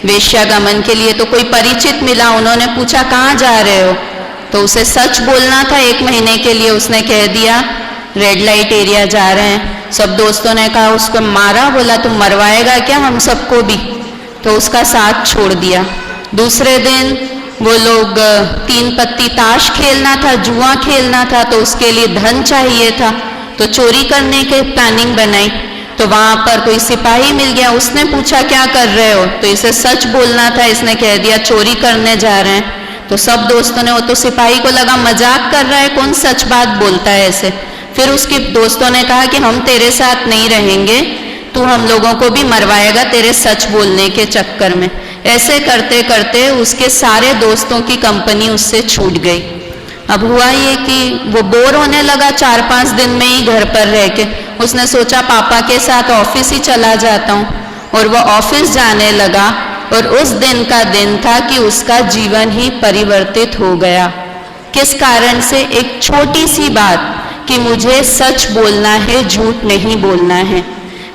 वेश्यागमन के लिए, तो कोई परिचित मिला, उन्होंने पूछा कहाँ जा रहे हो, तो उसे सच बोलना था 1 महीने के लिए। उसने कह दिया रेड लाइट एरिया जा रहे हैं। सब दोस्तों ने कहा उसको मारा, बोला तुम मरवाएगा क्या हम सबको भी, तो उसका साथ छोड़ दिया। दूसरे दिन वो लोग 3 पत्ती ताश खेलना था, जुआ खेलना था, तो उसके लिए धन चाहिए था, तो चोरी करने की प्लानिंग बनाई। तो वहां पर कोई सिपाही मिल गया, उसने पूछा क्या कर रहे हो, तो इसे सच बोलना था, इसने कह दिया चोरी करने जा रहे हैं। तो सब दोस्तों ने, वो तो सिपाही को लगा मजाक कर रहा है, कौन सच बात बोलता है ऐसे। फिर उसके दोस्तों ने कहा कि हम तेरे साथ नहीं रहेंगे, तू हम लोगों को भी मरवाएगा तेरे सच बोलने के चक्कर में। ऐसे करते करते उसके सारे दोस्तों की कंपनी उससे छूट गई। अब हुआ ये कि वो बोर होने लगा 4-5 दिन में ही घर पर रह के। उसने सोचा पापा के साथ ऑफिस ही चला जाता हूँ, और वो ऑफिस जाने लगा। और उस दिन का दिन था कि उसका जीवन ही परिवर्तित हो गया। किस कारण से? एक छोटी सी बात कि मुझे सच बोलना है, झूठ नहीं बोलना है।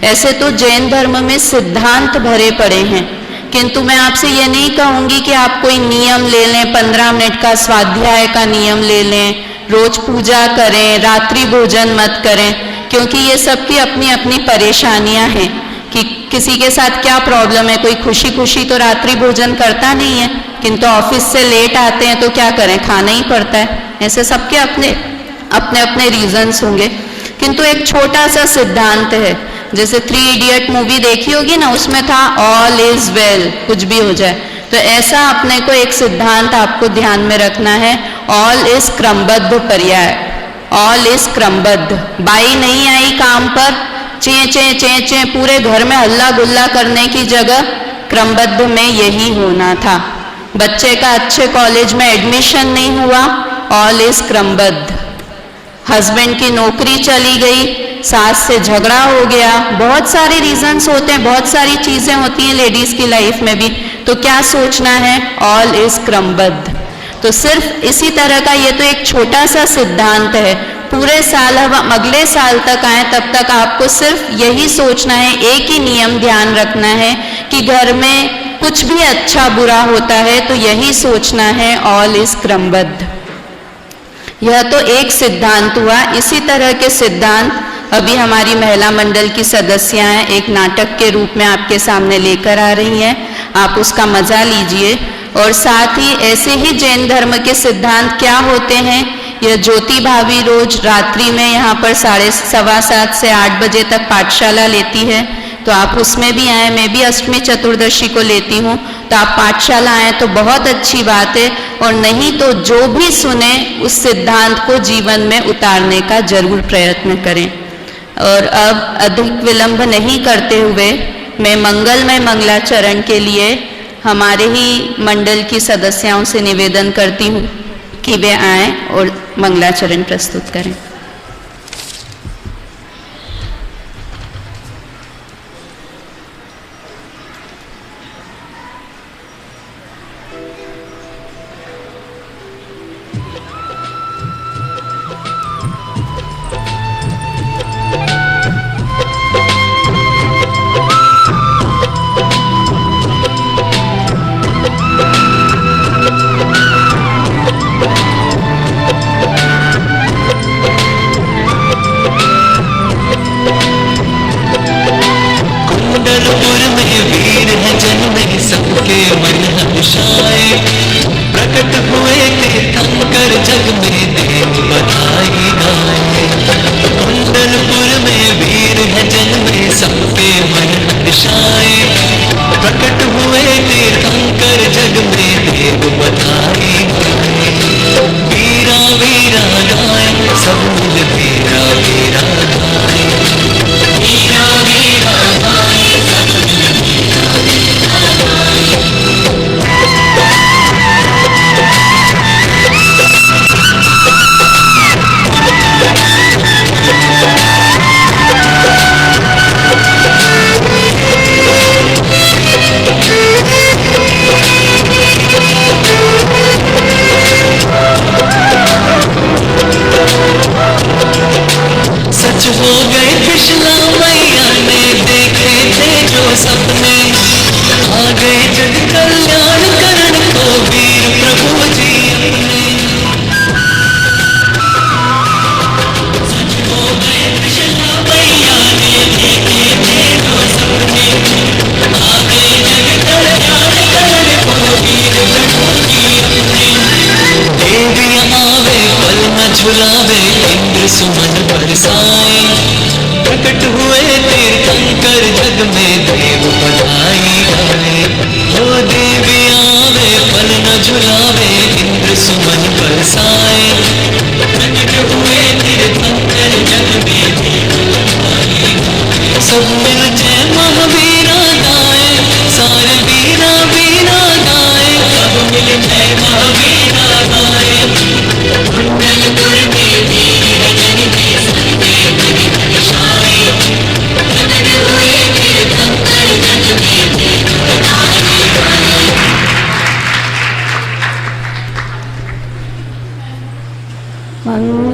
ऐसे तो जैन धर्म में सिद्धांत भरे पड़े हैं, किंतु मैं आपसे ये नहीं कहूंगी कि आप कोई नियम ले लें, 15 मिनट का स्वाध्याय का नियम ले लें, रोज पूजा करें, रात्रि भोजन मत करें, क्योंकि ये सबकी अपनी अपनी परेशानियां हैं कि किसी के साथ क्या प्रॉब्लम है। कोई खुशी खुशी तो रात्रि भोजन करता नहीं है, किंतु ऑफिस से लेट आते हैं तो क्या करें, खाना ही पड़ता है। ऐसे सबके अपने अपने अपने रीजंस होंगे, किंतु एक छोटा सा सिद्धांत है। जैसे 3 इडियट मूवी देखी होगी ना, उसमें था ऑल इज वेल, कुछ भी हो जाए। तो ऐसा अपने को एक सिद्धांत आपको ध्यान में रखना है, ऑल इज क्रमबद्ध पर्याय, ऑल इज क्रमबद्ध। बाई नहीं आई काम पर, चे चे चे चे पूरे घर में हल्ला गुल्ला करने की जगह क्रमबद्ध में यही होना था। बच्चे का अच्छे कॉलेज में एडमिशन नहीं हुआ, ऑल इज क्रमबद्ध। हस्बैंड की नौकरी चली गई, सास से झगड़ा हो गया, बहुत सारे रीजंस होते हैं, बहुत सारी चीजें होती हैं लेडीज की लाइफ में भी। तो क्या सोचना है, ऑल इज क्रमबद्ध। तो सिर्फ इसी तरह का ये तो एक छोटा सा सिद्धांत है। पूरे साल हम अगले साल तक आए तब तक आपको सिर्फ यही सोचना है, एक ही नियम ध्यान रखना है कि घर में कुछ भी अच्छा बुरा होता है तो यही सोचना है, ऑल इज क्रमबद्ध। यह तो एक सिद्धांत हुआ। इसी तरह के सिद्धांत अभी हमारी महिला मंडल की सदस्याएं एक नाटक के रूप में आपके सामने लेकर आ रही हैं, आप उसका मजा लीजिए। और साथ ही ऐसे ही जैन धर्म के सिद्धांत क्या होते हैं, यह ज्योति भाभी रोज रात्रि में यहाँ पर 7:15 से 8 बजे तक पाठशाला लेती है, तो आप उसमें भी आए। मैं भी अष्टमी चतुर्दशी को लेती हूँ, तो आप पाठशाला आए तो बहुत अच्छी बात है, और नहीं तो जो भी सुने उस सिद्धांत को जीवन में उतारने का जरूर प्रयत्न करें। और अब अधिक विलंब नहीं करते हुए मैं मंगलमय मंगलाचरण के लिए हमारे ही मंडल की सदस्यों से निवेदन करती हूँ कि वे आएं और मंगलाचरण प्रस्तुत करें।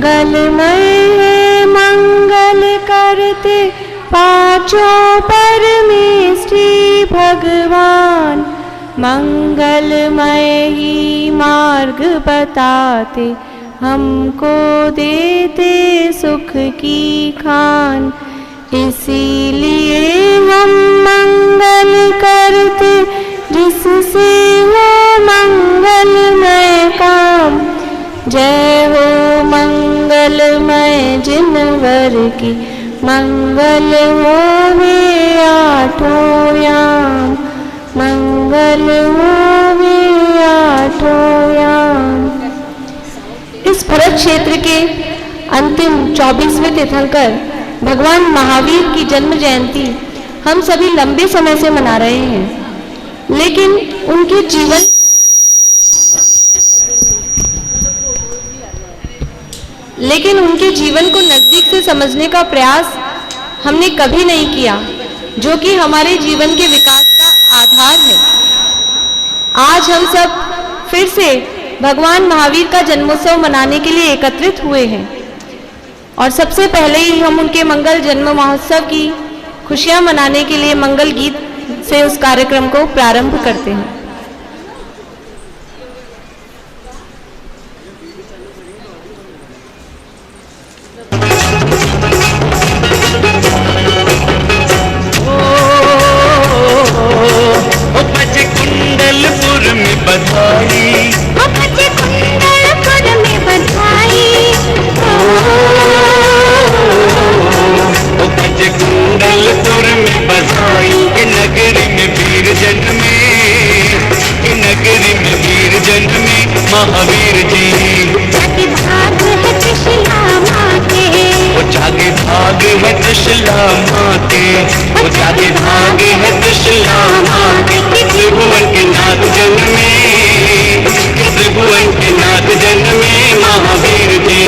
मंगलमय है मंगल करते पांचों परमेष्ठी भगवान, मंगलमय ही मार्ग बताते हमको देते सुख की खान। इसीलिए हम मंगल करते जिससे हो मंगलमय काम। जय हो मंगलमय जिनवर की मंगल होवे आठों याम, मंगल होवे आठों याम। इस भरत क्षेत्र के अंतिम 24वें तीर्थंकर भगवान महावीर की जन्म जयंती हम सभी लंबे समय से मना रहे हैं, लेकिन उनके जीवन को नजदीक से समझने का प्रयास हमने कभी नहीं किया, जो कि हमारे जीवन के विकास का आधार है। आज हम सब फिर से भगवान महावीर का जन्मोत्सव मनाने के लिए एकत्रित हुए हैं और सबसे पहले ही हम उनके मंगल जन्म महोत्सव की खुशियां मनाने के लिए मंगल गीत से उस कार्यक्रम को प्रारंभ करते हैं। कुंडलपुर में बधाई, कुंडलपुर में बधाई, कुंडलपुर में बधाई। के नगरी में वीर जन्मे, के नगरी में वीर जन्मे महावीर जी। जागे भाग है त्रिशला माँ के, वो जागे भाग है त्रिशला माँ के, वो जागे भाग है त्रिशला माँ के। त्रिभुवन के नाथ जन्मे, त्रिभुवन के नाथ जन्मे महावीर जी।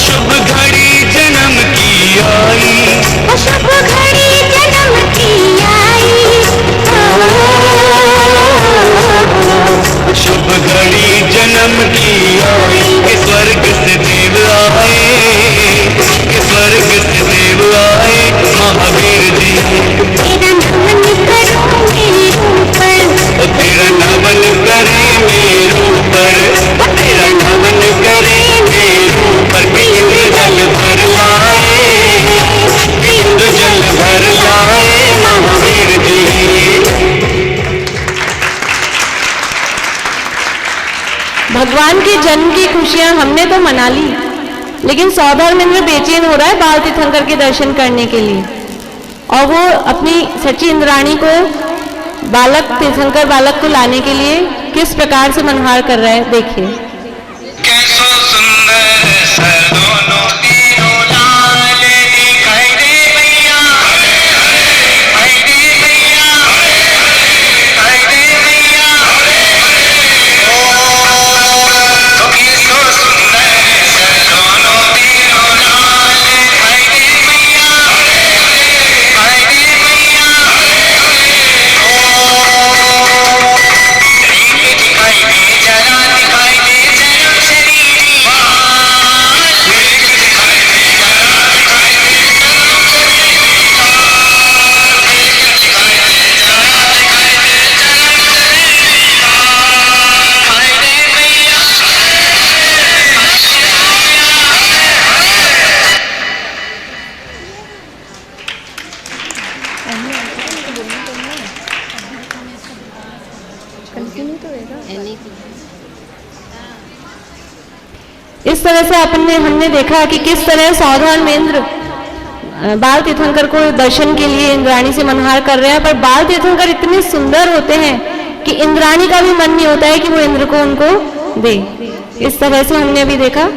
शुभ घड़ी जन्म की आई, शुभ घड़ी जन्म की आई, शुभ घड़ी जन्म की आई। के स्वर्ग से देव आए, के स्वर्ग से देव आए महावीर जी। तेरा नमन करो मेरे ऊपर, तेरा नमन करे मेरे ऊपर, तेरा नमन करे मेरे ऊपर। इंद्र जल भर लाए, इंद्र जल भर लाए महावीर जी। भगवान के जन्म की खुशियां हमने तो मना ली, लेकिन सौधर्मेंद्र बेचैन हो रहा है बाल तीर्थंकर के दर्शन करने के लिए, और वो अपनी सची इंद्राणी को बालक तीर्थंकर बालक को लाने के लिए किस प्रकार से मनहार कर रहा है, देखिए। कैसो सुंदर सर दोनों तीनों लाल दिखाई दे भैया, दिखाई दे भैया, दिखाई दे भैया। ओ कैसो सुंदर सर दोनों तीनों लाल दिखाई दे भैया, दिखाई दे भैया। ओ दिखाई दे जरा, दिखाई दे जरा शरीरी बाल, दिखाई दे जरा, दिखाई दे जरा शरीरी बाल, दिखाई दे जरा, दिखाई दे जरा शरीरी बाल। दिखाई दे भैया, इस तरह से हमने देखा कि किस तरह सौधर्मेंद्र बाल तीर्थंकर को दर्शन के लिए इंद्राणी से मनहार कर रहे हैं, पर बाल तीर्थंकर इतने सुंदर होते हैं कि इंद्राणी का भी मन नहीं होता है कि वो इंद्र को उनको दे। इस तरह से हमने अभी देखा।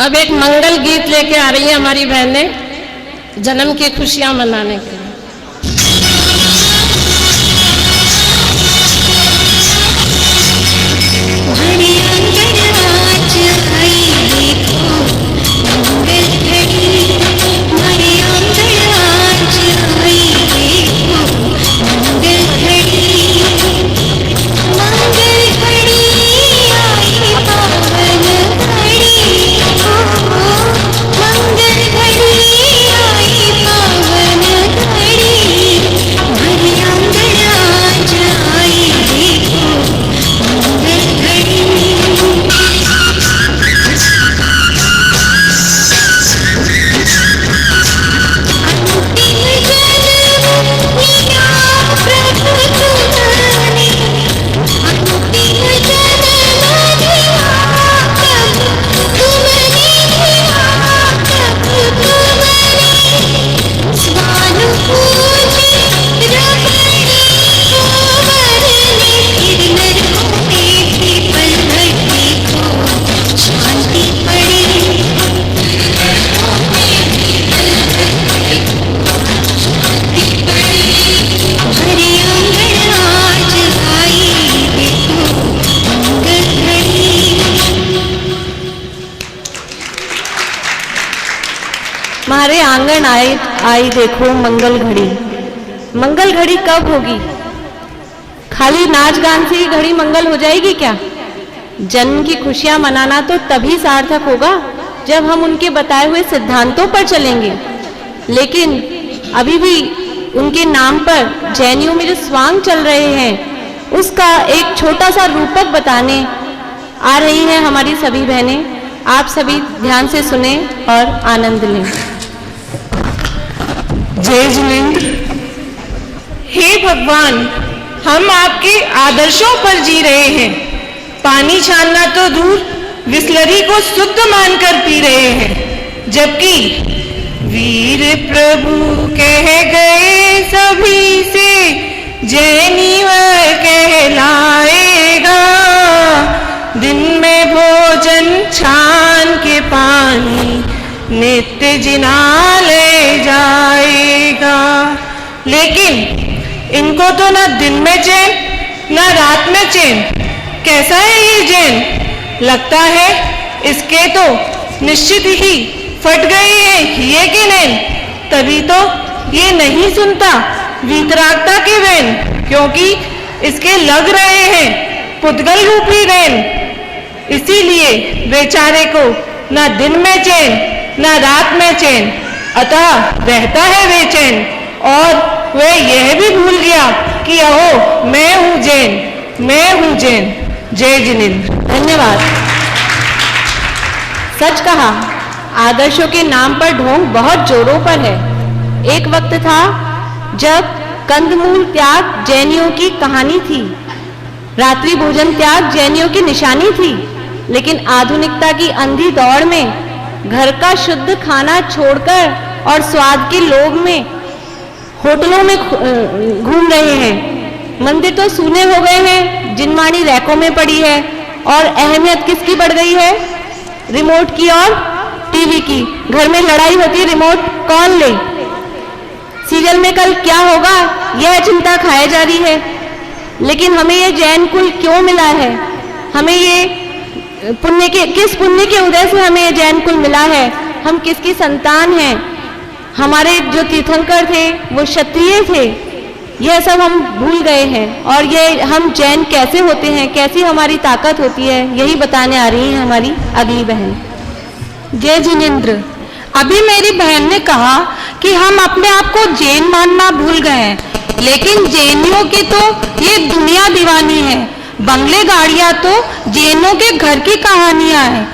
अब एक मंगल गीत लेके आ रही है हमारी बहनें जन्म की खुशियां मनाने के लिए। हमारे आंगन आई देखो मंगल घड़ी। मंगल घड़ी कब होगी? खाली नाच गान से ही घड़ी मंगल हो जाएगी क्या? जन्म की खुशियां मनाना तो तभी सार्थक होगा जब हम उनके बताए हुए सिद्धांतों पर चलेंगे। लेकिन अभी भी उनके नाम पर जैनियों में जो स्वांग चल रहे हैं उसका एक छोटा सा रूपक बताने आ रही हैं हमारी सभी बहनें। आप सभी ध्यान से सुने और आनंद लें। जय जिनेंद्र। हे भगवान, हम आपके आदर्शों पर जी रहे हैं। पानी छानना तो दूर, बिसलरी को शुद्ध मानकर पी रहे हैं। जबकि वीर प्रभु कह गए सभी से जैनी वह कहलाएगा। दिन में भोजन छान के पानी नित्य जिना ले जाएगा। लेकिन इनको तो ना दिन में चैन ना रात में चैन। कैसा है ये जैन? लगता है इसके तो निश्चित ही फट गई है ये की नैन। तभी तो ये नहीं सुनता वीतरागता के वैन, क्योंकि इसके लग रहे हैं पुद्गल रूपी रैन। इसीलिए बेचारे को ना दिन में चैन ना रात में चैन, अतः रहता है बेचैन। और वह यह भी भूल गया कि अहो मैं हूं जैन, मैं हूं जैन। जय जिनेंद्र। धन्यवाद। सच कहा, आदर्शों के नाम पर ढोंग बहुत जोरों पर है। एक वक्त था जब कंदमूल त्याग जैनियों की कहानी थी, रात्रि भोजन त्याग जैनियों की निशानी थी। लेकिन आधुनिकता की अंधी दौड़ में घर का शुद्ध खाना छोड़कर और स्वाद के लोभ में होटलों में घूम रहे हैं। मंदिर तो सूने हो गए हैं, जिनवाणी रैकों में पड़ी है। और अहमियत किसकी बढ़ गई है? रिमोट की और टीवी की। घर में लड़ाई होती है, रिमोट कौन ले, सीरियल में कल क्या होगा, यह चिंता खाए जा रही है। लेकिन हमें ये जैन कुल क्यों मिला है? हमें ये पुण्य के किस पुण्य के उदय से हमें ये जैन कुल मिला है? हम किसकी संतान हैं? हमारे जो तीर्थंकर थे वो क्षत्रिय थे। यह सब हम भूल गए हैं। और ये हम जैन कैसे होते हैं, कैसी हमारी ताकत होती है, यही बताने आ रही है हमारी अगली बहन। जय जिनेंद्र। अभी मेरी बहन ने कहा कि हम अपने आप को जैन मानना भूल गए हैं, लेकिन जैनियों की तो ये दुनिया दीवानी है। बंगले गाड़ियां तो जैनों के घर की कहानियां हैं।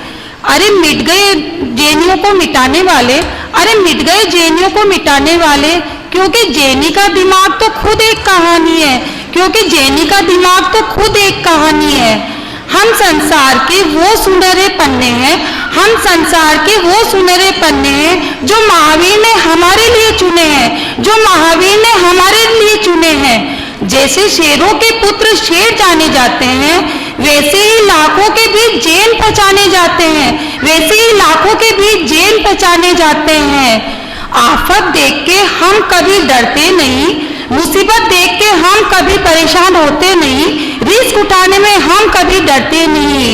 अरे मिट गए जैनियों को मिटाने वाले, अरे मिट गए जैनियों को मिटाने वाले, क्योंकि जैनी का दिमाग तो खुद एक कहानी है, क्योंकि जैनी का दिमाग तो खुद एक कहानी है। हम संसार के वो सुनहरे पन्ने हैं, हम संसार के वो सुनहरे पन्ने हैं जो महावीर ने हमारे लिए चुने हैं, जो महावीर ने हमारे लिए चुने हैं। जैसे शेरों के पुत्र शेर जाने जाते हैं, वैसे ही लाखों के बीच जेल पहचाने जाते हैं, वैसे ही लाखों के बीच जेल पहचाने जाते हैं। आफत देख के हम कभी डरते नहीं, मुसीबत देख के हम कभी परेशान होते नहीं, रिस्क उठाने में हम कभी डरते नहीं।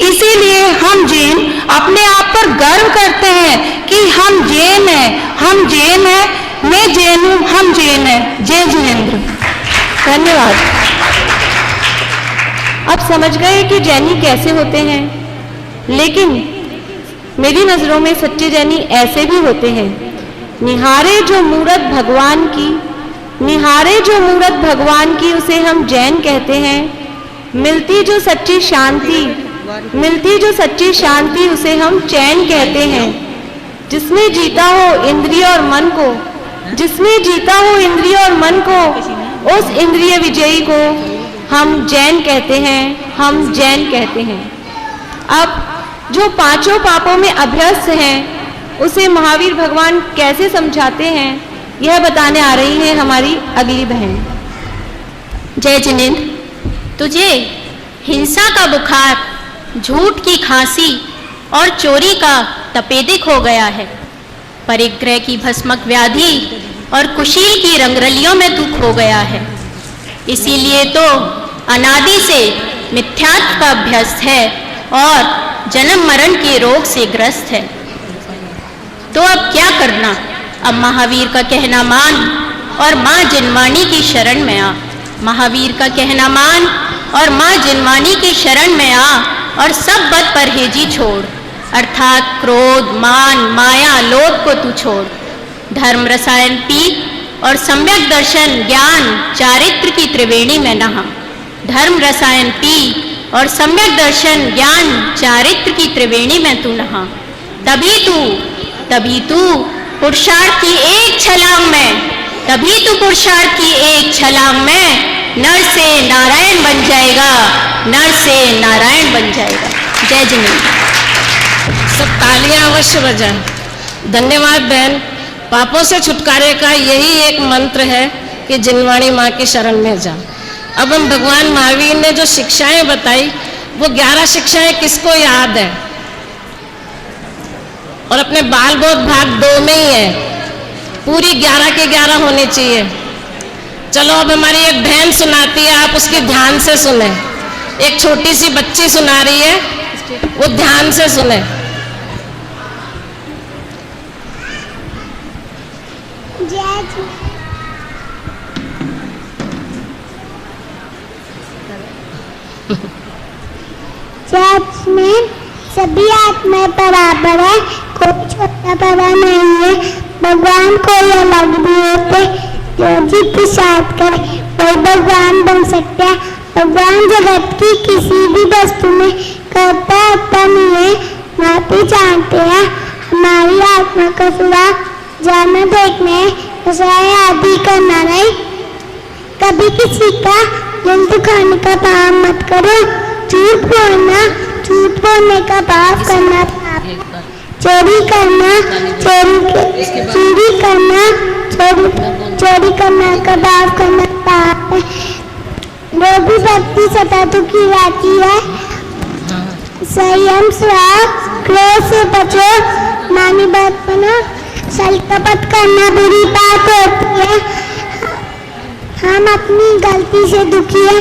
इसीलिए हम जैन अपने आप पर गर्व करते हैं कि हम जैन हैं, हम जैन हैं, मैं जैन हूँ, हम जैन हैं। जय जिनेंद्र। धन्यवाद। अब समझ गए कि जैनी कैसे होते हैं, लेकिन मेरी नजरों में सच्चे जैनी ऐसे भी होते हैं। निहारे जो मूरत भगवान की, निहारे जो मूरत भगवान की, उसे हम जैन कहते हैं। मिलती जो सच्ची शांति, मिलती जो सच्ची शांति, उसे हम चैन कहते हैं। जिसने जीता हो इंद्रिय और मन को, जिसने जीता हो इंद्रिय और मन को, उस इंद्रिय विजयी को हम जैन कहते हैं, हम जैन कहते हैं। अब जो पांचों पापों में अभ्यस्त हैं, उसे महावीर भगवान कैसे समझाते हैं, यह बताने आ रही है हमारी अगली बहन। जय जिनेंद्र, तुझे हिंसा का बुखार, झूठ की खांसी और चोरी का तपेदिक हो गया है। परिग्रह की भस्मक व्याधि और कुशील की रंगरलियों में तू खो गया है। इसीलिए तो अनादि से मिथ्यात्व का अभ्यस्त है और जन्म मरण के रोग से ग्रस्त है। तो अब क्या करना? अब महावीर का कहना मान और माँ जिनवाणी की शरण में आ। महावीर का कहना मान और माँ जिनवाणी की शरण में आ और सब बद परहेजी छोड़, अर्थात क्रोध, मान, माया, लोभ को तू छोड़। धर्म रसायन पी और सम्यक दर्शन, ज्ञान, चारित्र की त्रिवेणी में नहा। धर्म रसायन पी और सम्यक दर्शन, ज्ञान, चारित्र की त्रिवेणी में तू नहा। तभी तू पुरुषार्थ की एक छलांग में, तभी तू पुरुषार्थ की एक छलांग में नर से नारायण बन जाएगा, नर से नारायण बन जाएगा। जय जिनेंद्र। सब तालियां अवश्य बजाएं। धन्यवाद बहन। पापों से छुटकारे का यही एक मंत्र है कि जिनवाणी माँ की शरण में जा। अब हम भगवान महावीर ने जो शिक्षाएं बताई, वो 11 शिक्षाएं किसको याद है? और अपने बाल बोध भाग 2 में ही है, पूरी 11 के 11 होने चाहिए। चलो अब हमारी एक बहन सुनाती है, आप उसकी ध्यान से सुने। एक छोटी सी बच्ची सुना रही है, वो ध्यान से सुने। चर्च में सभी आत्माएं बराबर है, कोई छोटा बड़ा नहीं है। भगवान कोई अलग भी होते, जो जी प्रसाद करे वही भगवान बन सकता है। भगवान जगत की किसी भी वस्तु में करता आता नहीं है, नाते जानते हैं। हमारी आत्मा का सुराग जाना देखने, विषय आदि करना नहीं। कभी किसी का दिल दुखाने का पाप मत करो। झूठ बोलने का पाप करना पाप है। चोरी करना का पाप करना पाप है। जो भी भक्ति सदा दुखी रहती है, संयम स्वाग, क्रोध से बचो, मानी बात बनो। छल कपट करना बुरी बात होती है। हम अपनी गलती से दुखी है,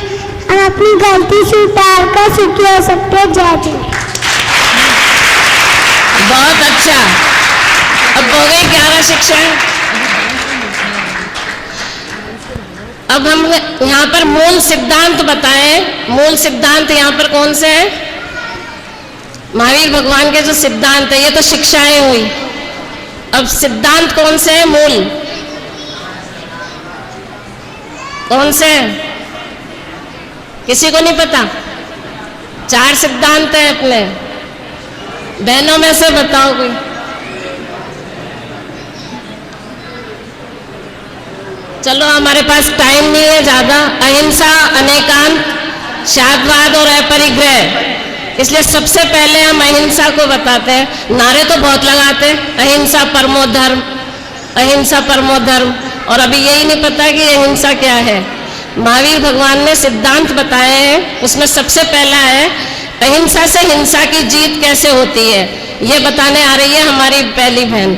हम अपनी गलती से उतार कर सुखी हो सकते हैं। जय जी। बहुत अच्छा। अब हो गई 11 शिक्षाएं। अब हम यहाँ पर मूल सिद्धांत बताएं। मूल सिद्धांत यहाँ पर कौन से हैं? महावीर भगवान के जो सिद्धांत है, ये तो शिक्षाएं हुई। अब सिद्धांत कौन से हैं? मूल कौन से हैं? किसी को नहीं पता? 4 सिद्धांत है अपने। बहनों में से बताओ कोई। चलो हमारे पास टाइम नहीं है ज्यादा। अहिंसा, अनेकांत, शादवाद और अपरिग्रह। इसलिए सबसे पहले हम अहिंसा को बताते हैं। नारे तो बहुत लगाते हैं, अहिंसा परमो धर्म, अहिंसा परमो धर्म, और अभी यही नहीं पता कि अहिंसा क्या है। महावीर भगवान ने सिद्धांत बताए हैं। उसमें सबसे पहला है अहिंसा से हिंसा की जीत कैसे होती है, ये बताने आ रही है हमारी पहली बहन।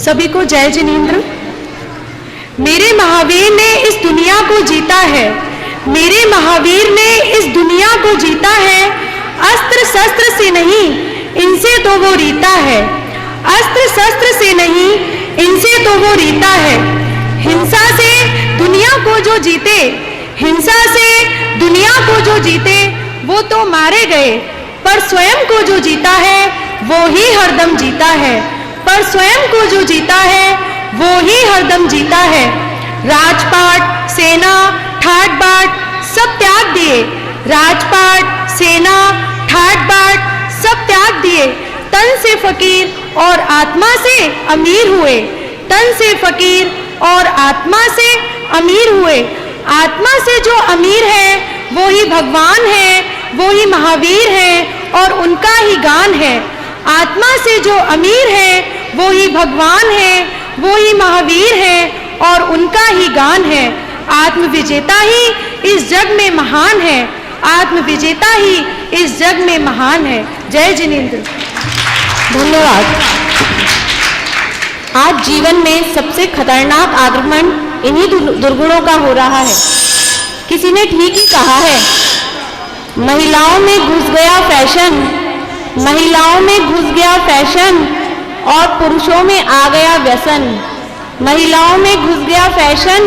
सभी को जय जिनेंद्र। मेरे महावीर ने इस दुनिया को जीता है, मेरे महावीर ने इस दुनिया को जीता है। अस्त्र शस्त्र से नहीं, इनसे तो वो रीता है। अस्त्र शस्त्र से नहीं, इनसे तो वो रीता है। हिंसा से दुनिया को जो जीते, हिंसा से दुनिया को जो जीते, वो तो मारे गए, पर स्वयं को जो जीता है वो ही हरदम जीता है। पर स्वयं को जो जीता है वो ही हरदम जीता है। राजपाट, सेना, ठाट बाट सब त्याग दिए। राजपाट, सेना, ठाट बाट सब त्याग दिए। तन से फकीर और आत्मा से अमीर हुए। तन से फकीर और आत्मा से अमीर हुए। आत्मा से जो अमीर है वो ही भगवान है, वो ही महावीर है और उनका ही गान है। आत्मा से जो अमीर है वो ही भगवान है, वो ही महावीर है और उनका ही गान है। आत्म विजेता ही इस जग में महान है। आत्म विजेता ही इस जग में महान है। जय जिनेंद्र। धन्यवाद। आज जीवन में सबसे खतरनाक आक्रमण इन्हीं दुर्गुणों का हो रहा है। किसी ने ठीक ही कहा है, महिलाओं में घुस गया फैशन, महिलाओं में घुस गया फैशन और पुरुषों में आ गया व्यसन। महिलाओं में घुस गया फैशन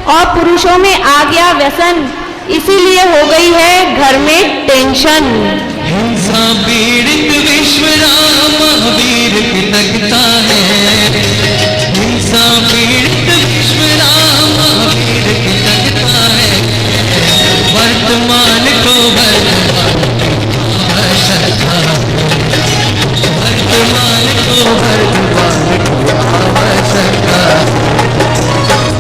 और पुरुषों में आ गया व्यसन, इसीलिए हो गई है घर में टेंशन। हिंसा पीड़ित विश्व राम महावीर की लगता है। हिंसा पीड़ित विश्व राम महावीर की लगता है। वर्तमान को वर्तमान को आवश्यकता।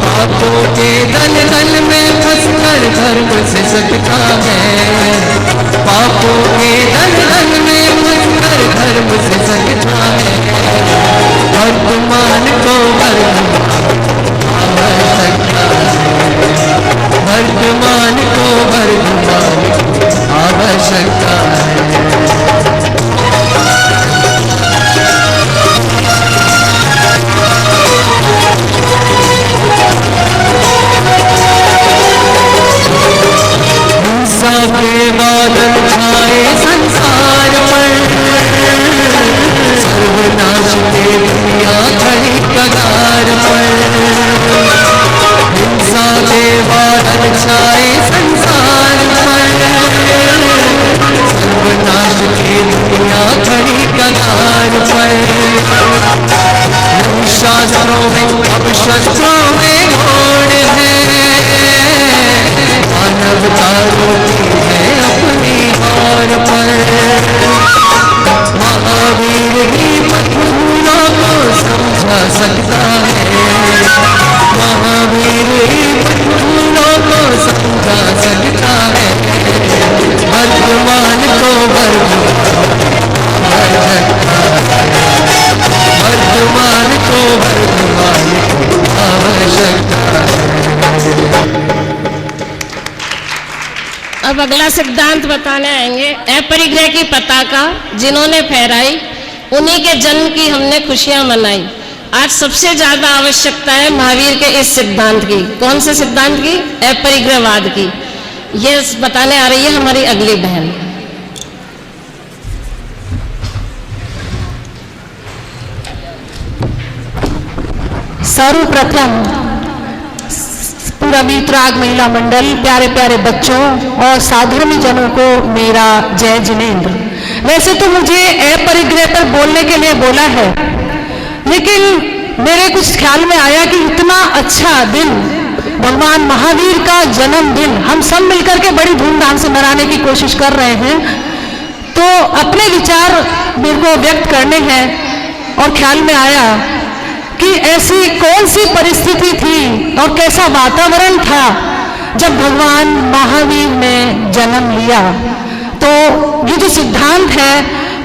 पापों के दल दल में फंसकर धर्म से सकता है। पापों के दल दल में फंसकर धर्म से सकता है। वर्तमान को वर्तमान आवश्यकता है। वर्तमान को वर्तमान आवश्यकता है। के बादल छाए संसार पर, सर्वनाश के दुनिया खड़ी कगार पर। हिंसा के बादल छाए संसार पर, सर्वनाश की दुनिया खड़ी कगार पर। शास्त्रों में अब शस्त्रों में घोड़ है, मानवता रोती है अपनी हार पर। महावीर ही मजबूरों को समझा सकता है। महावीर ही मजबूरों को समझा सकता है। वर्तमान को वर्तमान को वर्तमान आवश्यकता है। अब अगला सिद्धांत बताने आएंगे। अपरिग्रह की पताका जिन्होंने फहराई, उन्हीं के जन्म की हमने खुशियां मनाई। आज सबसे ज्यादा आवश्यकता है महावीर के इस सिद्धांत की। कौन से सिद्धांत की? अपरिग्रहवाद की। ये बताने आ रही है हमारी अगली बहन। सर्वप्रथम पूरा वीतराग महिला मंडल, प्यारे प्यारे बच्चों और साधर्मी जनों को मेरा जय जिनेंद्र। वैसे तो मुझे अपरिग्रह पर बोलने के लिए बोला है, लेकिन मेरे कुछ ख्याल में आया कि इतना अच्छा दिन, भगवान महावीर का जन्मदिन हम सब मिलकर के बड़ी धूमधाम से मनाने की कोशिश कर रहे हैं, तो अपने विचार मेरे को व्यक्त करने हैं। और ख्याल में आया कि ऐसी कौन सी परिस्थिति थी और कैसा वातावरण था जब भगवान महावीर ने जन्म लिया। तो ये जो सिद्धांत है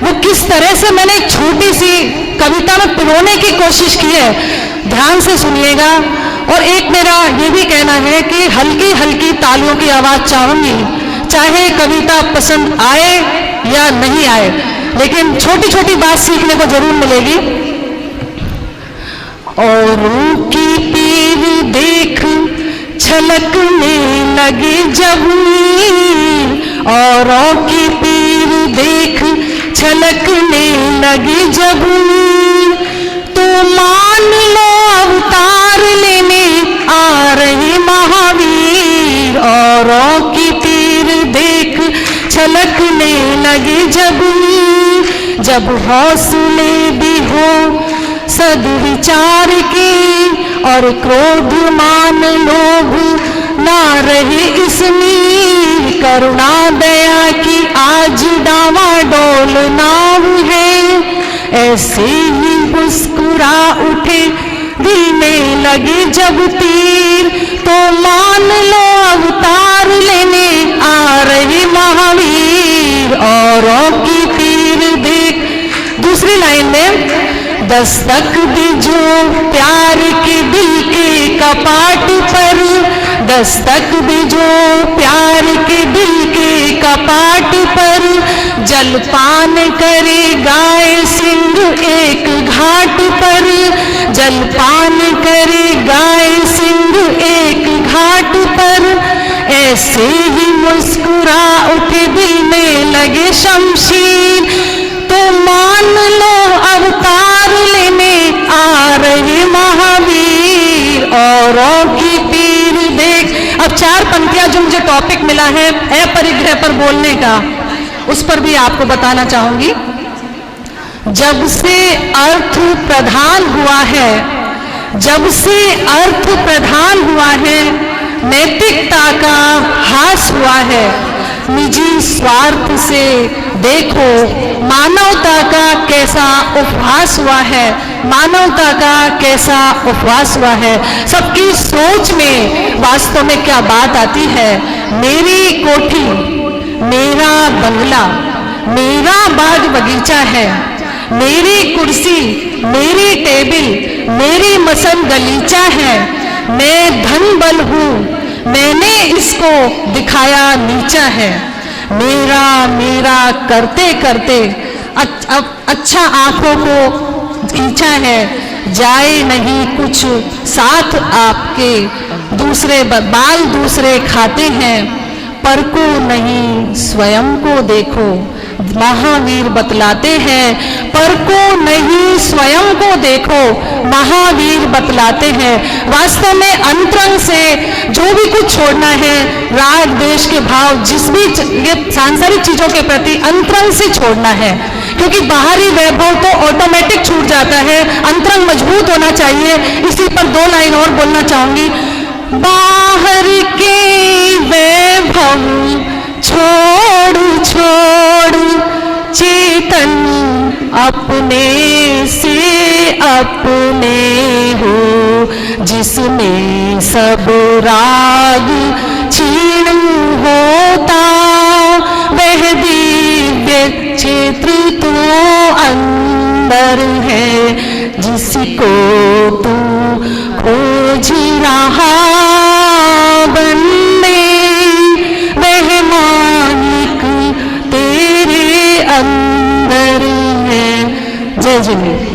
वो किस तरह से मैंने एक छोटी सी कविता में पिरोने की कोशिश की है, ध्यान से सुनिएगा। और एक मेरा ये भी कहना है कि हल्की हल्की तालियों की आवाज चाहूंगी, चाहे कविता पसंद आए या नहीं आए, लेकिन छोटी छोटी बात सीखने को जरूर मिलेगी। औरों की पीर देख छलकने लगे जब नीर, औरों की पीर देख छलकने लगे जब नीर, तो मान लो अवतार लेने आ रहे महावीर। औरों की पीर देख छलकने लगे जब नीर, जब हौसले भी हो सद्विचार के और क्रोध मान लोभ ना रहे इसमें, करुणा दया की आज डावाडोल नाव है, ऐसे ही मुस्कुरा उठे दिल में लगे जब तीर, तो मान लो अवतार लेने आ रहे महावीर। औरों की पीर देख, दूसरी लाइन में, दस्तक दी जो प्यार के दिल के कपाट पर, दस्तक दी जो प्यार के दिल के कपाट पर, जलपान करे गाय सिंह एक घाट पर, जलपान करे गाय सिंह एक घाट पर, ऐसे ही मुस्कुरा उठे दिल में लगे शमशीर, तो मान लो अवतार लेने आ रहे महावीर। औरों की पीर देख। अब 4 पंक्तियां जो मुझे टॉपिक मिला है अपरिग्रह पर बोलने का, उस पर भी आपको बताना चाहूंगी। जब से अर्थ प्रधान हुआ है, जब से अर्थ प्रधान हुआ है, नैतिकता का हास हुआ है, निजी स्वार्थ से देखो मानवता का कैसा उपहास हुआ है, मानवता का कैसा उपहास हुआ है। सबकी सोच में वास्तव में क्या बात आती है। मेरी कोठी, मेरा बंगला, मेरा बाग बगीचा है, मेरी कुर्सी, मेरी टेबल, मेरी मसन गलीचा है, मैं धन बल हूँ, मैंने इसको दिखाया नीचा है, मेरा मेरा करते करते अच्छा आंखों को खींचा है, जाए नहीं कुछ साथ आपके, दूसरे बाल दूसरे खाते हैं, पर को नहीं स्वयं को देखो, महावीर बतलाते हैं, पर को नहीं स्वयं को देखो, महावीर बतलाते हैं। वास्तव में अंतरंग से जो भी कुछ छोड़ना है, राग देश के भाव, जिस भी ये सांसारिक चीजों के प्रति अंतरंग से छोड़ना है, क्योंकि बाहरी वैभव तो ऑटोमेटिक छूट जाता है, अंतरंग मजबूत होना चाहिए। इसी पर 2 लाइन और बोलना चाहूंगी। बाहर के वैभव छोड़ छोड़ चेतन अपने से अपने हो, जिसमें सब राग क्षीण होता, वह दिव्य क्षेत्र तो अंदर है, जिसको तू खोज रहा बनने, वह मालिक तेरे अंदर है। जय जिनेंद्र।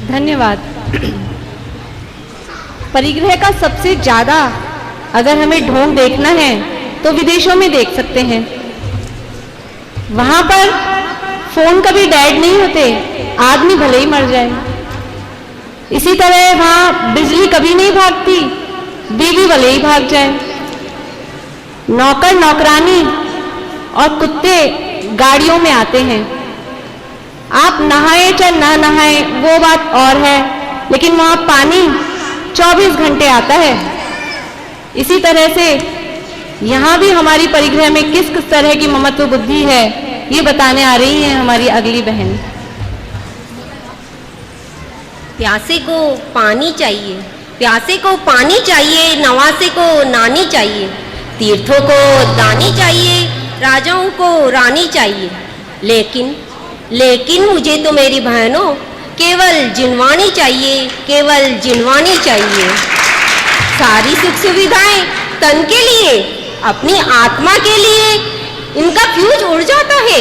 धन्यवाद। परिग्रह का सबसे ज्यादा अगर हमें ढोंग देखना है तो विदेशों में देख सकते हैं। वहां पर फोन कभी डेड नहीं होते, आदमी भले ही मर जाए। इसी तरह वहां बिजली कभी नहीं भागती, बीवी भले ही भाग जाए। नौकर नौकरानी और कुत्ते गाड़ियों में आते हैं। आप नहाए चाहे ना नहाए वो बात और है, लेकिन वहां पानी 24 घंटे आता है। इसी तरह से यहाँ भी हमारी परिग्रह में किस किस तरह की ममत्व बुद्धि है, ये बताने आ रही है हमारी अगली बहन। प्यासे को पानी चाहिए, प्यासे को पानी चाहिए, नवासे को नानी चाहिए, तीर्थों को दानी चाहिए, राजाओं को रानी चाहिए, लेकिन मुझे तो मेरी बहनों केवल जिनवानी चाहिए, केवल जिनवानी चाहिए। सारी सुख सुविधाएं तन के लिए, अपनी आत्मा के लिए इनका फ्यूज उड़ जाता है।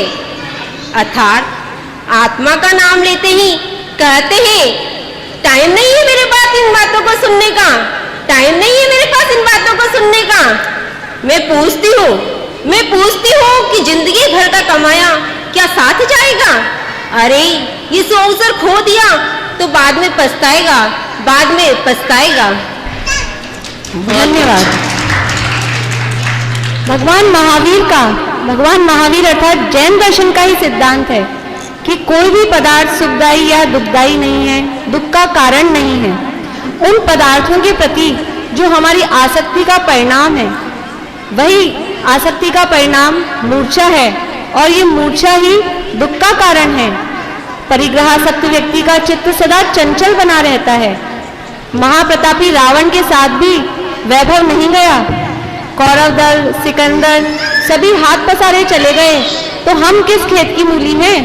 अर्थात आत्मा का नाम लेते ही कहते हैं टाइम नहीं है मेरे पास इन बातों को सुनने का, टाइम नहीं है मेरे पास इन बातों को सुनने का। मैं पूछती हूँ कि जिंदगी भर का कमाया क्या साथ जाएगा? अरे ये अवसर खो दिया तो बाद में पछताएगा, बाद में पछताएगा। धन्यवाद। भगवान महावीर अर्थात जैन दर्शन का ही सिद्धांत है कि कोई भी पदार्थ सुखदायी या दुखदायी नहीं है, दुख का कारण नहीं है। उन पदार्थों के प्रति जो हमारी आसक्ति का परिणाम है, वही आसक्ति का परिणाम मूर्छा है, और ये मूर्छा ही दुख का कारण है। परिग्रहासक्त व्यक्ति का चित्त सदा चंचल बना रहता है। महाप्रतापी रावण के साथ भी वैभव नहीं गया। कौरव दल, सिकंदर सभी हाथ पसारे चले गए, तो हम किस खेत की मूली हैं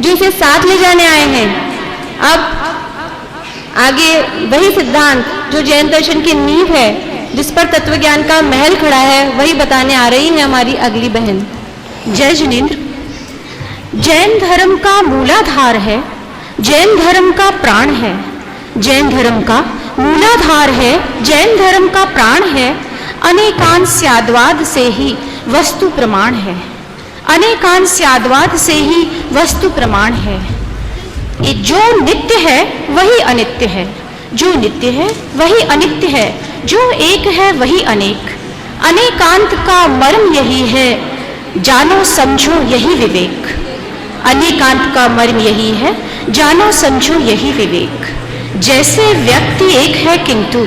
जो इसे साथ ले जाने आए हैं। अब आगे वही सिद्धांत जो जैन दर्शन की नींव है, जिस पर तत्वज्ञान का महल खड़ा है, वही बताने आ रही है हमारी अगली बहन। जय जिनेंद्र। जैन धर्म का मूलाधार है, जैन धर्म का प्राण है, जैन धर्म का मूलाधार है, जैन धर्म का प्राण है। अनेकांस्याद्वाद से ही वस्तु प्रमाण है, अनेकांस्याद्वाद से ही वस्तु प्रमाण है। ये जो नित्य है वही अनित्य है, जो नित्य है वही अनित्य है, जो एक है वही अनेक। अनेकांत का मर्म यही है, जानो समझो यही विवेक। अनेकांत का मर्म यही है, जानो समझो यही विवेक। जैसे व्यक्ति एक है किंतु,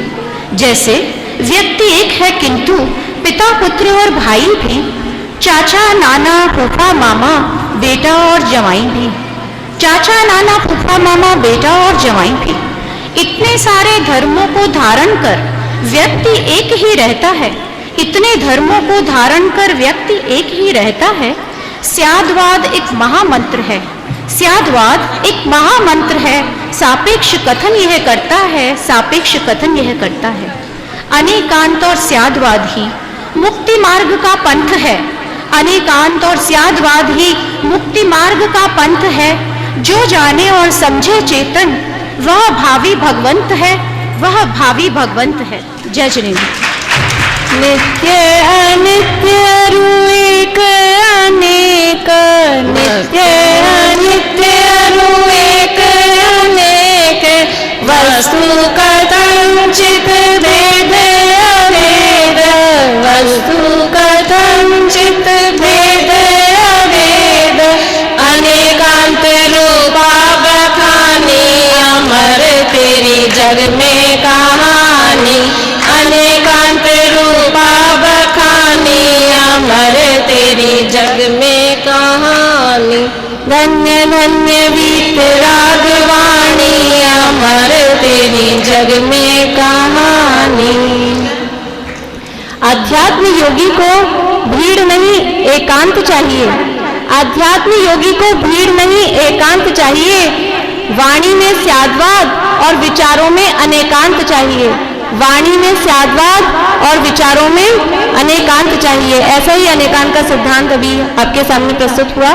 जैसे व्यक्ति एक है किंतु पिता पुत्र और भाई भी, चाचा नाना फूफा मामा बेटा और जवाई भी, चाचा नाना फूफा मामा बेटा और जवाई भी। इतने सारे धर्मों को धारण कर व्यक्ति एक ही रहता है, इतने धर्मों को धारण कर व्यक्ति एक ही रहता है। स्याद्वाद एक महामंत्र है, स्याद्वाद एक महामंत्र है। सापेक्ष कथन यह करता है, सापेक्ष कथन यह करता है। अनेकांत और स्याद्वाद ही मुक्ति मार्ग का पंथ है, अनेकांत और स्याद्वाद ही मुक्ति मार्ग का पंथ है। जो जाने और समझे चेतन वह भावी भगवंत है, वह भावी भगवंत है। जय जिनेंद्र। नित्य अनित्य एक अनेक, नित्य अनित्य एक अनेक, वस्तु कथंचित भेद अभेद, वस्तु कथंचित भेद अभेद। अनेकांत रूपा बखानी अमर तेरी जग में कहानी, अनेकांत रूपा बखानी अमर तेरी जग में कहानी। धन्य धन्य वीत रागवाणी अमर तेरी जग में कहानी। अध्यात्म योगी को भीड़ नहीं एकांत चाहिए, अध्यात्म योगी को भीड़ नहीं एकांत चाहिए। वाणी में स्याद्वाद और विचारों में अनेकांत चाहिए, वाणी में स्याद्वाद और विचारों में अनेकांत चाहिए। ऐसा ही अनेकांत का सिद्धांत अभी आपके सामने प्रस्तुत हुआ।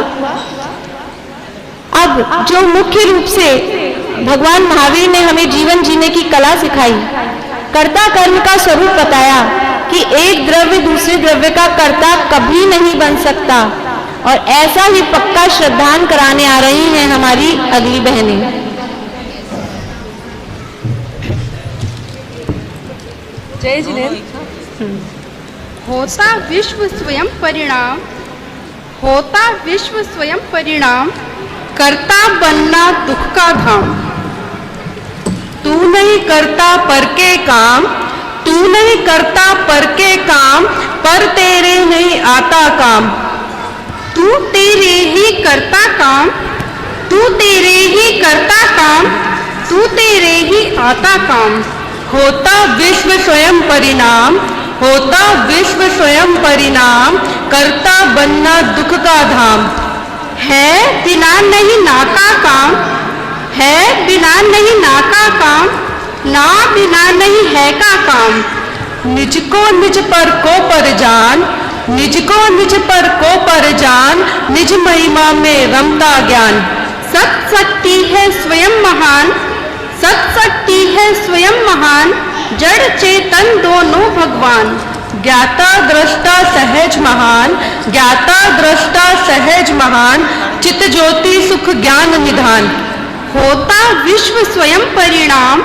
अब जो मुख्य रूप से भगवान महावीर ने हमें जीवन जीने की कला सिखाई, कर्ता कर्म का स्वरूप बताया कि एक द्रव्य दूसरे द्रव्य का कर्ता कभी नहीं बन सकता, और ऐसा ही पक्का श्रद्धान कराने आ रही हैं हमारी अगली बहनें। जय जिनेंद्र। होता विश्व स्वयं परिणाम, होता विश्व स्वयं परिणाम, करता बनना दुख का धाम। तू नहीं करता पर के काम, तू नहीं करता पर के काम, पर तेरे नहीं आता काम। तू तेरे ही करता काम, तू तेरे ही करता काम, तू तेरे ही आता काम। होता विश्व स्वयं परिणाम, होता विश्व स्वयं परिणाम, करता बनना दुख का धाम। है बिना नहीं नाका काम, है बिना नहीं नाका काम, ना बिना नहीं है का काम। निज को निज पर को पर जान, निज को निज पर को पर जान, निज महिमा में रमता ज्ञान। सत शक्ति है स्वयं महान, सत शक्ति है स्वयं महान, जड़ चेतन दोनों भगवान। ज्ञाता दृष्टा सहज महान, ज्ञाता दृष्टा सहज महान, चित ज्योति सुख ज्ञान निधान। होता विश्व स्वयं परिणाम,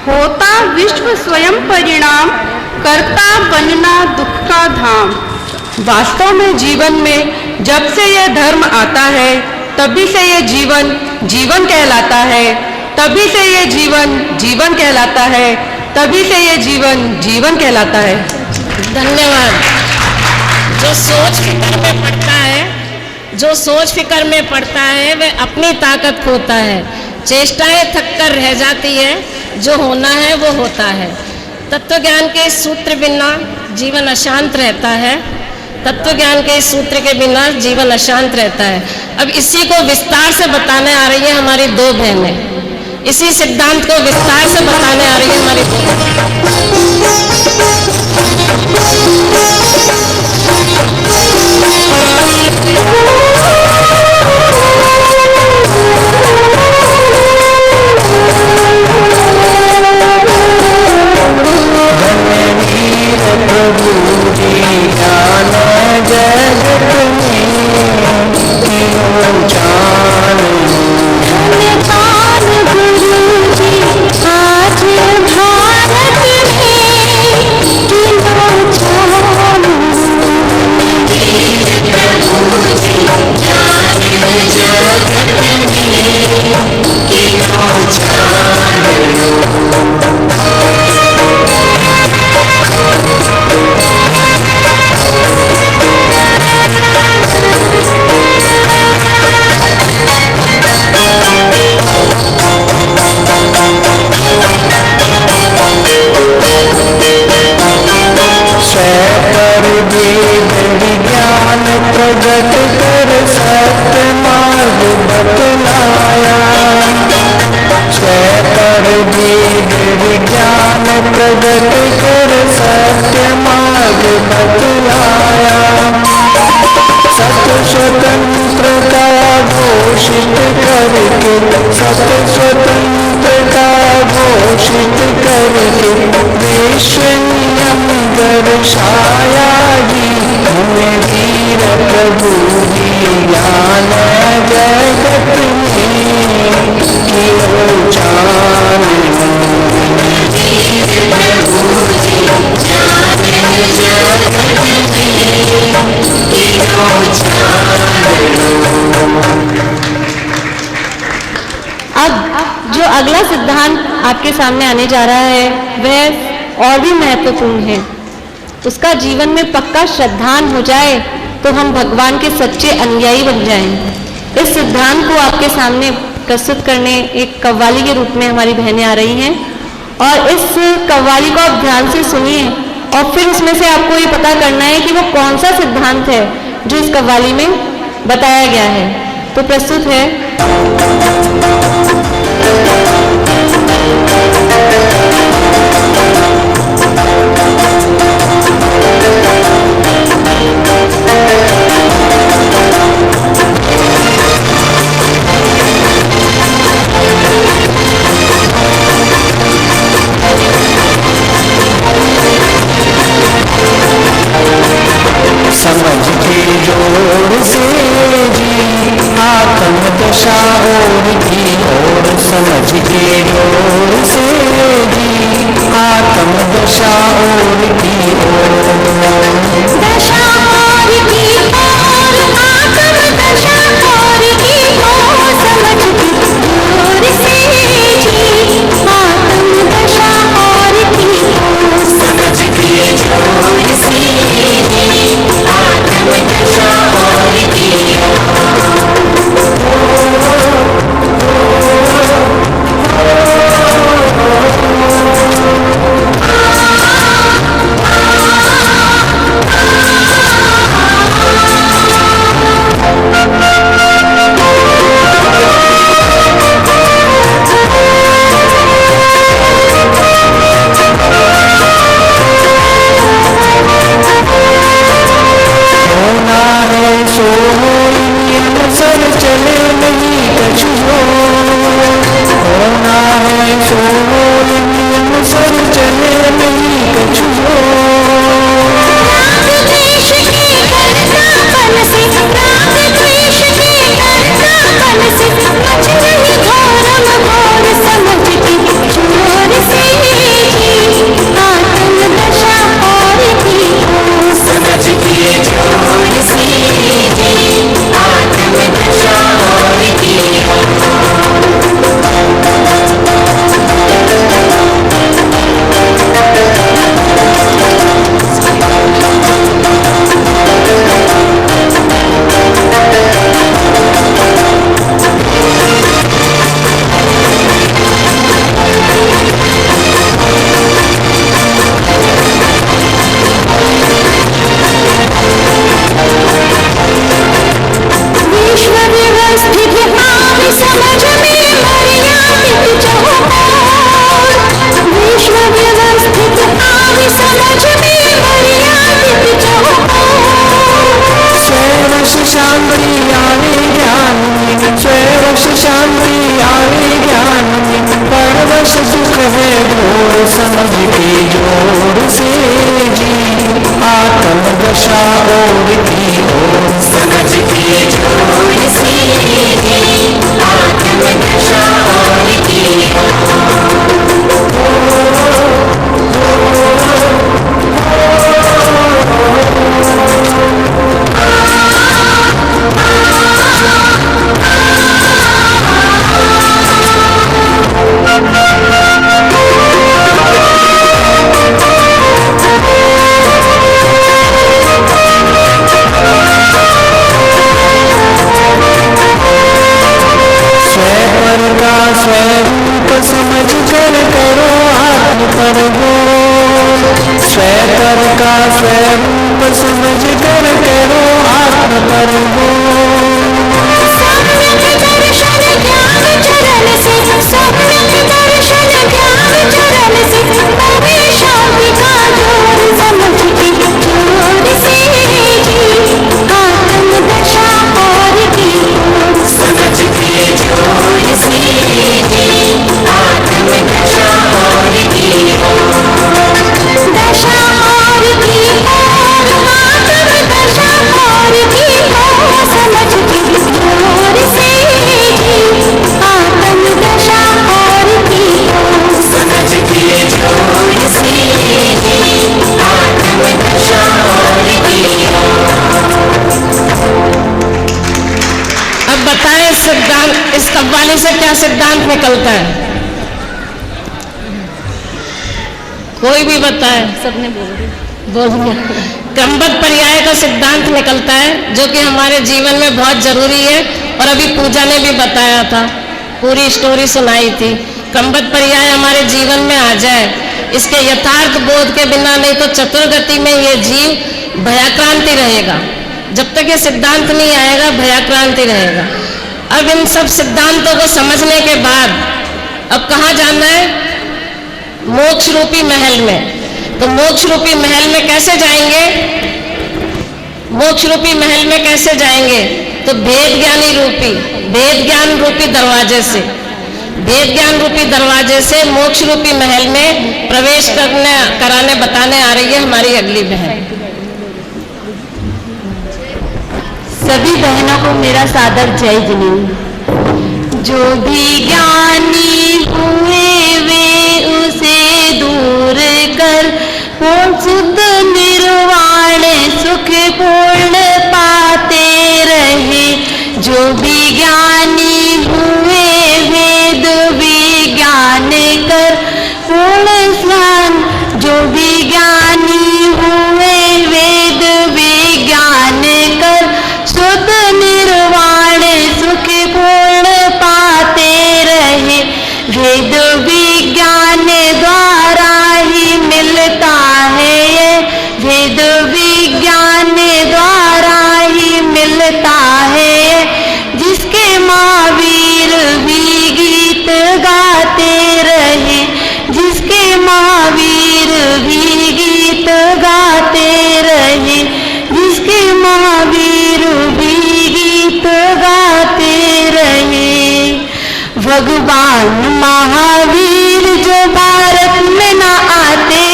होता विश्व स्वयं परिणाम, करता बनना दुख का धाम। वास्तव में जीवन में जब से यह धर्म आता है, तभी से यह जीवन जीवन कहलाता है, तभी से यह जीवन जीवन कहलाता है, तभी से यह जीवन जीवन कहलाता है। धन्यवाद। जो सोच फिक्र में पड़ता है, जो सोच फिक्र में पड़ता है वह अपनी ताकत खोता है, चेष्टाएं थक कर रह जाती है, जो होना है वो होता है। तत्व ज्ञान के इस सूत्र बिना जीवन अशांत रहता है, तत्व ज्ञान के इस सूत्र के बिना जीवन अशांत रहता है। अब इसी को विस्तार से बताने आ रही है हमारी दो बहनें, इसी सिद्धांत को विस्तार से बताने आ रही है हमारी दो बहनें। अगला सिद्धांत आपके सामने आने जा रहा है वह और भी महत्वपूर्ण है। उसका जीवन में पक्का श्रद्धान हो जाए तो हम भगवान के सच्चे अनुयायी बन जाएं। इस सिद्धांत को आपके सामने प्रस्तुत करने एक कव्वाली के रूप में हमारी बहनें आ रही हैं और इस कव्वाली को आप ध्यान से सुनिए और फिर उसमें से आपको ये पता करना है कि वो कौन सा सिद्धांत है जो इस कव्वाली में बताया गया है। तो प्रस्तुत है समझ के जोर से जी आत्म दशा और की ओर, समझ के जोर से जी आत्म दशा और की ओर, दशा और की ओर, आत्म दशा और की ओर, समझ के जोर से जी आत्म दशा और की ओर, समझ के जोर से स्वरूप समझ कर करो आत्म पर हो। सम्यक दर्शन ज्ञान चरण से, सम्यक दर्शन ज्ञान चरण से, परे शांति का जोर समझ के जोर से जी, आत्म दशा और की ओर समझ के जोर से जी, आत्म दशा और की ओर, दशा और की ओर, आत्म दशा और की ओर समझ के जोर से जी, आत्म दशा और की ओर समझ के जोर से जी, आत्म दशा और की ओर। अब बताएं सिद्धांत, इस कव्वाली से क्या सिद्धांत निकलता है? कोई भी बताए। सबने बोल दिया। क्रमबद्ध पर्याय का सिद्धांत निकलता है जो कि हमारे जीवन में बहुत जरूरी है, और अभी पूजा ने भी बताया था, पूरी स्टोरी सुनाई थी। क्रमबद्ध पर्याय हमारे जीवन में आ जाए, इसके यथार्थ बोध के बिना नहीं तो चतुर्गति में ये जीव भयाक्रांति रहेगा। जब तक ये सिद्धांत नहीं आएगा भयाक्रांति रहेगा। अब इन सब सिद्धांतों को समझने के बाद अब कहाँ जाना है? मोक्ष रूपी महल में। तो मोक्ष रूपी महल में कैसे जाएंगे? मोक्ष रूपी महल में कैसे जाएंगे? तो भेद ज्ञानी रूपी, भेद ज्ञान रूपी दरवाजे से, भेद ज्ञान रूपी दरवाजे से मोक्ष रूपी महल में प्रवेश कराने बताने आ रही है हमारी अगली बहन। सभी बहनों को मेरा सादर जय जिनेंद्र। जो भी ज्ञानी हुए वे उसे दूर कर, पूर्ण शुद्ध निर्वाण सुख पूर्ण पाते रहे। जो भी ज्ञानी हुए वेद विज्ञान कर पूर्ण स्नान, जो भी ज्ञानी हुए वेद विज्ञान कर शुद्ध निर्वाण सुख पूर्ण पाते रहे। वेद विज्ञान द्वारा ही मिलता है ये, वेद विज्ञान द्वारा ही मिलता है। जिसके महावीर भी गीत गाते रहे, जिसके महावीर भी गीत गाते रहे, जिसके महावीर भी गीत गाते रहे। भगवान महावीर जो भारत में न आते,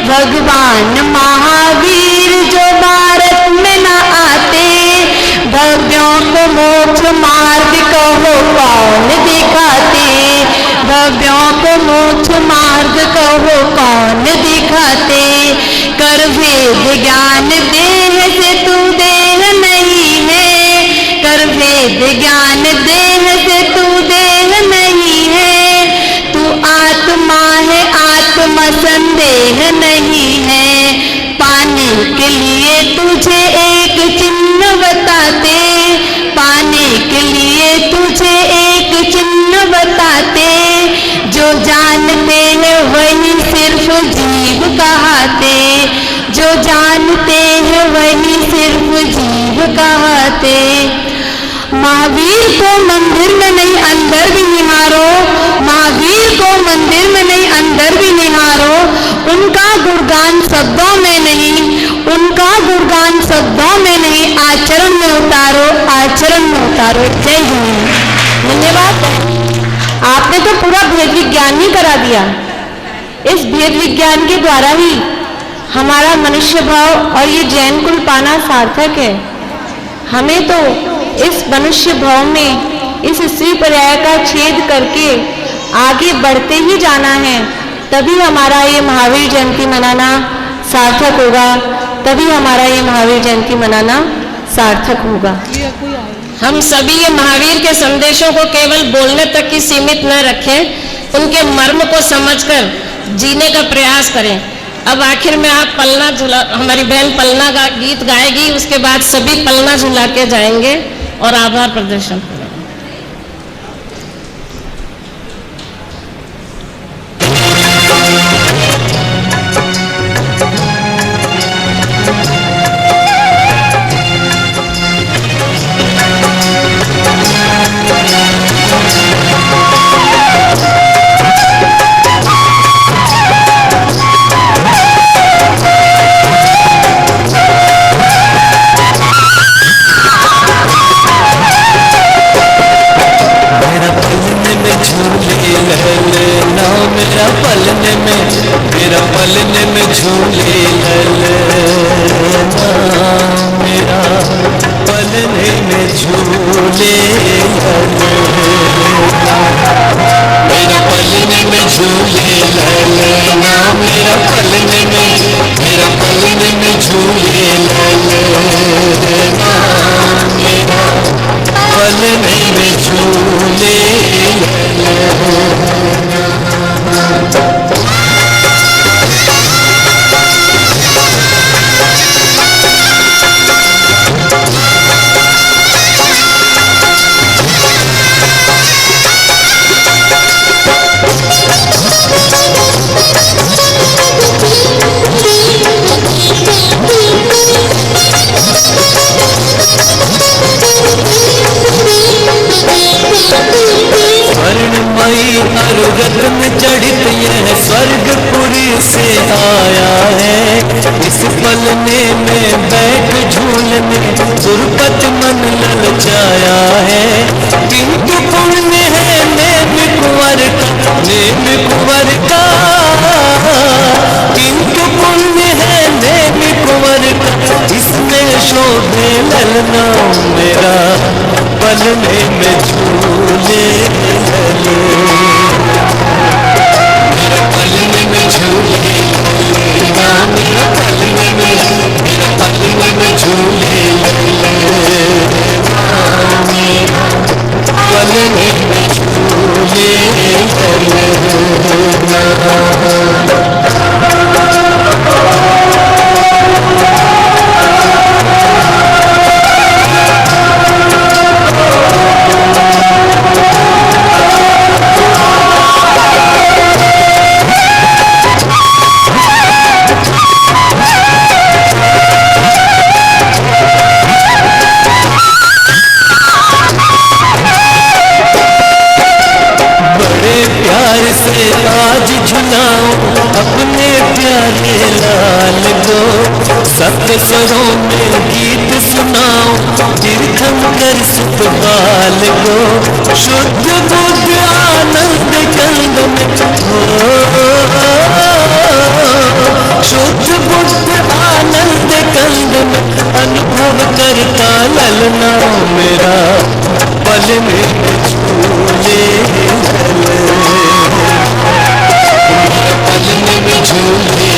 भगवान महावीर जो भारत में न आते, भव्यों को मोक्ष मार्ग कहो कौन दिखाते, भव्यों को मोक्ष मार्ग कहो कौन दिखाते। कर वेद ज्ञान देह से तू देह नहीं है, कर वेद ज्ञान देह से तू देह नहीं है। तू आत्मा है आत्मा संदेह नहीं है। पाने के लिए तुझे एक चिन्ह बताते, पाने के लिए तुझे एक चिन्ह बताते। जो जानते हैं वही सिर्फ जीव कहाते, जो जानते हैं वही सिर्फ जीव कहाते। महावीर को मंदिर में नहीं अंदर भी निहारो, महावीर को मंदिर में नहीं अंदर भी निहारो। उनका गुणगान शब्दों में नहीं, उनका गुणगान शब्दों में नहीं, आचरण में उतारो, आचरण में उतारो। जय हिंद। धन्यवाद। आपने तो पूरा भेद विज्ञान ही करा दिया। इस भेद विज्ञान के द्वारा ही हमारा मनुष्य भाव और ये जैन कुल पाना सार्थक है। हमें तो इस मनुष्य भाव में इस स्त्री पर्याय का छेद करके आगे बढ़ते ही जाना है, तभी हमारा ये महावीर जयंती मनाना सार्थक होगा, तभी हमारा ये महावीर जयंती मनाना सार्थक होगा। हम सभी ये महावीर के संदेशों को केवल बोलने तक ही सीमित न रखें, उनके मर्म को समझकर जीने का प्रयास करें। अब आखिर में आप पलना झुला, हमारी बहन पलना का गीत गाएगी, उसके बाद सभी पलना झुला के जाएंगे और आभार प्रदर्शन करेंगे। पलने में मेरा पलने में झूले ललना, मेरा पलने में झूले ललना, मेरा पलने में झूले ललना, मेरा पलने में झूले ललना, मेरा पलने में झूले स्वर्णमयी हर रत्न जड़ित यह स्वर्गपुरी से आया है, इस पलने में बैठ झूलने दुर्पत मन ललचाया है। किंतु पुण्य है नेम कुंवर का, नेम कुंवर का, किंतु पुण्य है नेम कुंवर का, इसमें शोभे ललना, मेरा पलने में झूले मेरा पलने में झूले ललना, मेरा पलने में झूले ललना, मेरा पलने में झूले ललना। आज झुलाओ अपने प्यारे लाल को, सप्त स्वरों में गीत सुनाओ तीर्थंकर सुखपाल को। शुद्ध बुद्ध आनंद कंद में शुद्ध बुद्ध आनंद कंद में अनुभव करता ललना, मेरा पलने में झूले पलने में झूले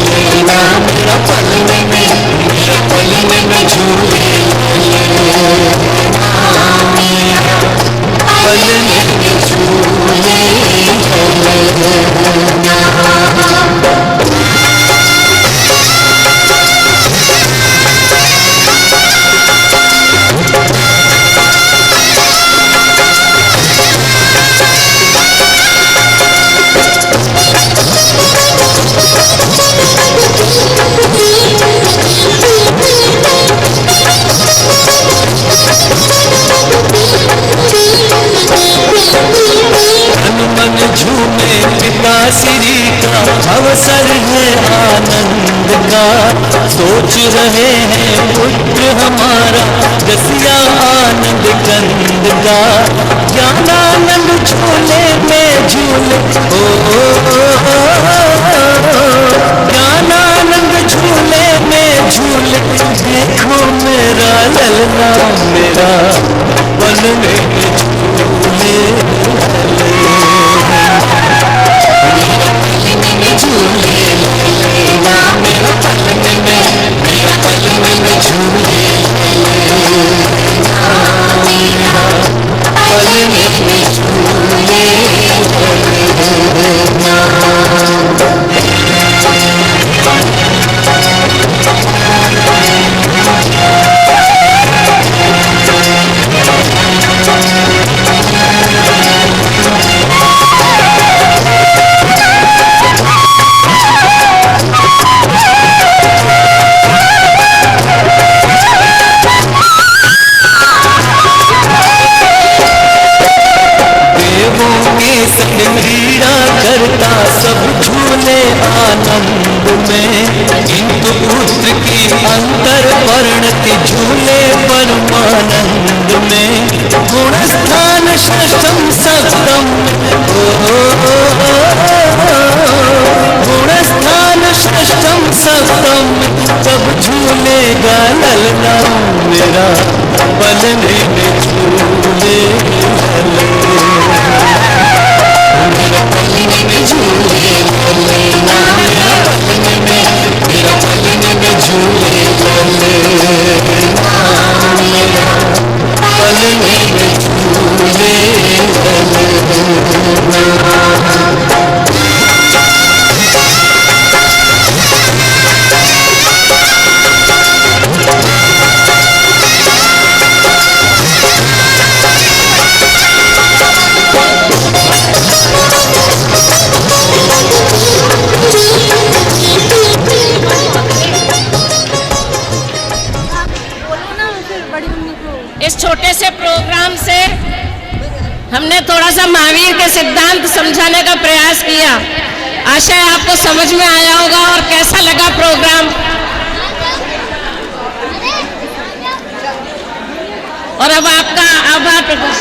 ललना, मेरा पलने में झूले ललना, मेरा पलने में झूले ललना। मन झूमे पिता श्री का अवसर है आनंद का, सोच रहे हैं पुत्र हमारा रसिया आनंद कंद का। ज्ञानानंद झूले में झूले ज्ञानानंद झूले में झूले, देखो मेरा ललना, मेरा पलने में झूले झूले ललना, मेरा पलने में झूले ललना, मेरा पलने में झूले ललना। क्रीड़ा करता सब झूले आनंद में, किंतु पुत्र की अंतर वर्णति झूले परमानंद में। गुण स्थान षष्ठम सप्तम इस छोटे से प्रोग्राम से हमने थोड़ा सा महावीर के सिद्धांत समझाने का प्रयास किया। आशा है आपको समझ में आया होगा। और कैसा लगा प्रोग्राम? और अब आपका आभार प्रकट